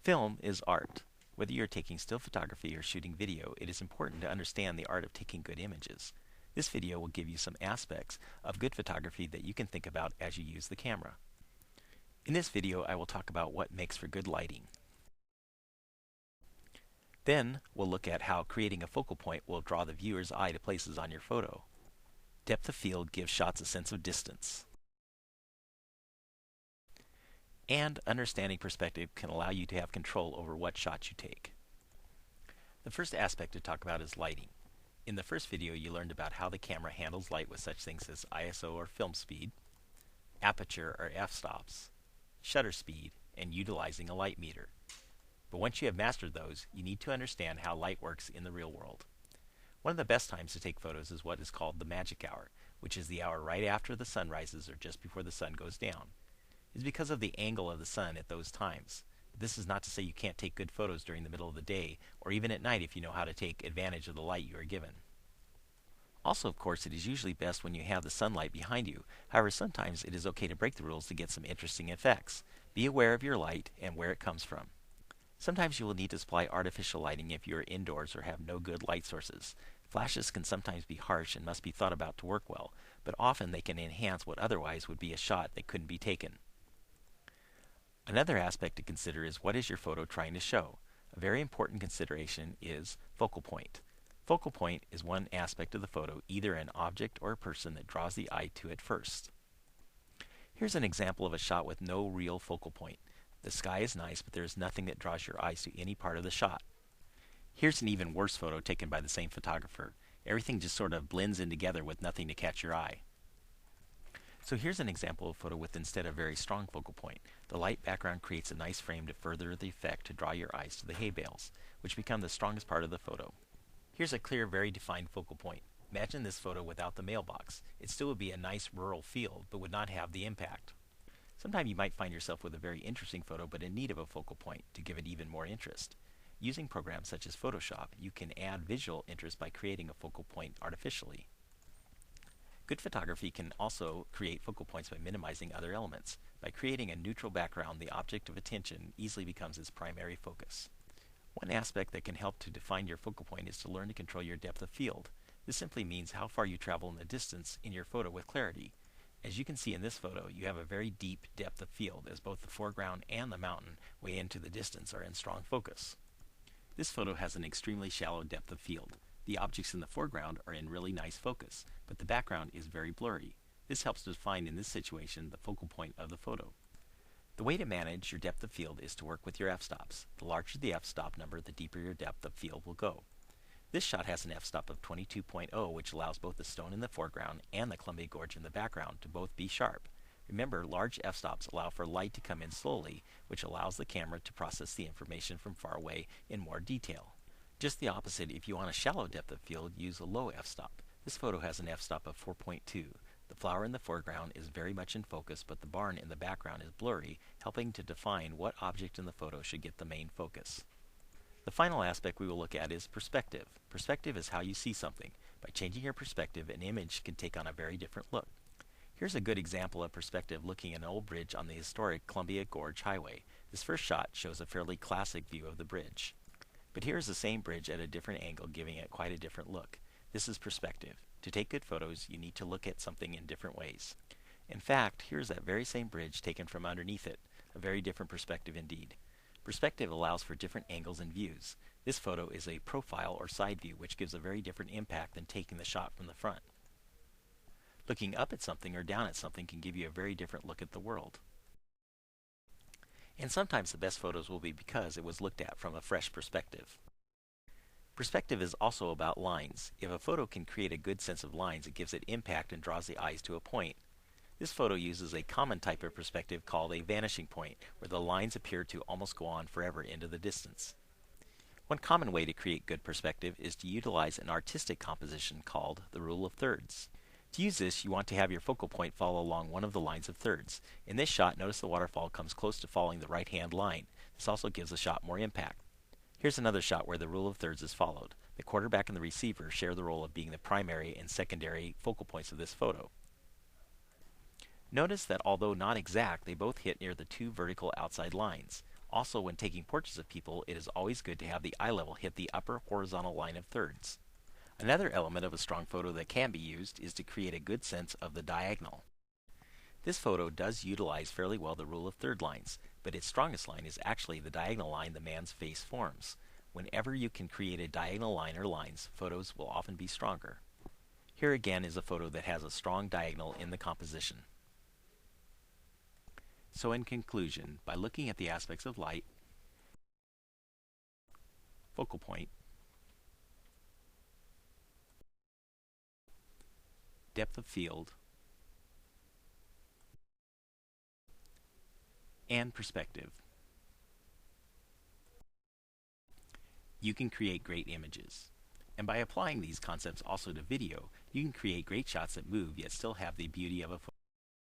Film is art. Whether you're taking still photography or shooting video, it is important to understand the art of taking good images. This video will give you some aspects of good photography that you can think about as you use the camera. In this video, I will talk about what makes for good lighting. Then, we'll look at how creating a focal point will draw the viewer's eye to places on your photo. Depth of field gives shots a sense of distance. And understanding perspective can allow you to have control over what shots you take. The first aspect to talk about is lighting. In the first video, you learned about how the camera handles light with such things as ISO or film speed, aperture or f-stops, shutter speed, and utilizing a light meter. But once you have mastered those, you need to understand how light works in the real world. One of the best times to take photos is what is called the magic hour, which is the hour right after the sun rises or just before the sun goes down. It is because of the angle of the sun at those times. This is not to say you can't take good photos during the middle of the day or even at night if you know how to take advantage of the light you are given. Also, of course, it is usually best when you have the sunlight behind you. However, sometimes it is okay to break the rules to get some interesting effects. Be aware of your light and where it comes from. Sometimes you will need to supply artificial lighting if you are indoors or have no good light sources. Flashes can sometimes be harsh and must be thought about to work well, but often they can enhance what otherwise would be a shot that couldn't be taken. Another aspect to consider is what is your photo trying to show. A very important consideration is focal point. Focal point is one aspect of the photo, either an object or a person that draws the eye to it first. Here's an example of a shot with no real focal point. The sky is nice, but there is nothing that draws your eyes to any part of the shot. Here's an even worse photo taken by the same photographer. Everything just sort of blends in together with nothing to catch your eye. So here's an example of a photo with instead a very strong focal point. The light background creates a nice frame to further the effect to draw your eyes to the hay bales, which become the strongest part of the photo. Here's a clear, very defined focal point. Imagine this photo without the mailbox. It still would be a nice rural field, but would not have the impact. Sometime you might find yourself with a very interesting photo, but in need of a focal point to give it even more interest. Using programs such as Photoshop, you can add visual interest by creating a focal point artificially. Good photography can also create focal points by minimizing other elements. By creating a neutral background, the object of attention easily becomes its primary focus. One aspect that can help to define your focal point is to learn to control your depth of field. This simply means how far you travel in the distance in your photo with clarity. As you can see in this photo, you have a very deep depth of field as both the foreground and the mountain way into the distance are in strong focus. This photo has an extremely shallow depth of field. The objects in the foreground are in really nice focus, but the background is very blurry. This helps to define in this situation the focal point of the photo. The way to manage your depth of field is to work with your f-stops. The larger the f-stop number, the deeper your depth of field will go. This shot has an f-stop of 22.0, which allows both the stone in the foreground and the Columbia Gorge in the background to both be sharp. Remember, large f-stops allow for light to come in slowly, which allows the camera to process the information from far away in more detail. Just the opposite, if you want a shallow depth of field, use a low f-stop. This photo has an f-stop of 4.2. The flower in the foreground is very much in focus, but the barn in the background is blurry, helping to define what object in the photo should get the main focus. The final aspect we will look at is perspective. Perspective is how you see something. By changing your perspective, an image can take on a very different look. Here's a good example of perspective looking at an old bridge on the historic Columbia Gorge Highway. This first shot shows a fairly classic view of the bridge. But here is the same bridge at a different angle, giving it quite a different look. This is perspective. To take good photos, you need to look at something in different ways. In fact, here's that very same bridge taken from underneath it, a very different perspective indeed. Perspective allows for different angles and views. This photo is a profile or side view, which gives a very different impact than taking the shot from the front. Looking up at something or down at something can give you a very different look at the world. And sometimes the best photos will be because it was looked at from a fresh perspective. Perspective is also about lines. If a photo can create a good sense of lines, it gives it impact and draws the eyes to a point. This photo uses a common type of perspective called a vanishing point, where the lines appear to almost go on forever into the distance. One common way to create good perspective is to utilize an artistic composition called the rule of thirds. To use this, you want to have your focal point follow along one of the lines of thirds. In this shot, notice the waterfall comes close to following the right-hand line. This also gives the shot more impact. Here's another shot where the rule of thirds is followed. The quarterback and the receiver share the role of being the primary and secondary focal points of this photo. Notice that although not exact, they both hit near the two vertical outside lines. Also, when taking portraits of people, it is always good to have the eye level hit the upper horizontal line of thirds. Another element of a strong photo that can be used is to create a good sense of the diagonal. This photo does utilize fairly well the rule of third lines, but its strongest line is actually the diagonal line the man's face forms. Whenever you can create a diagonal line or lines, photos will often be stronger. Here again is a photo that has a strong diagonal in the composition. So in conclusion, by looking at the aspects of light, focal point, depth of field, and perspective, you can create great images. And by applying these concepts also to video, you can create great shots that move yet still have the beauty of a photo.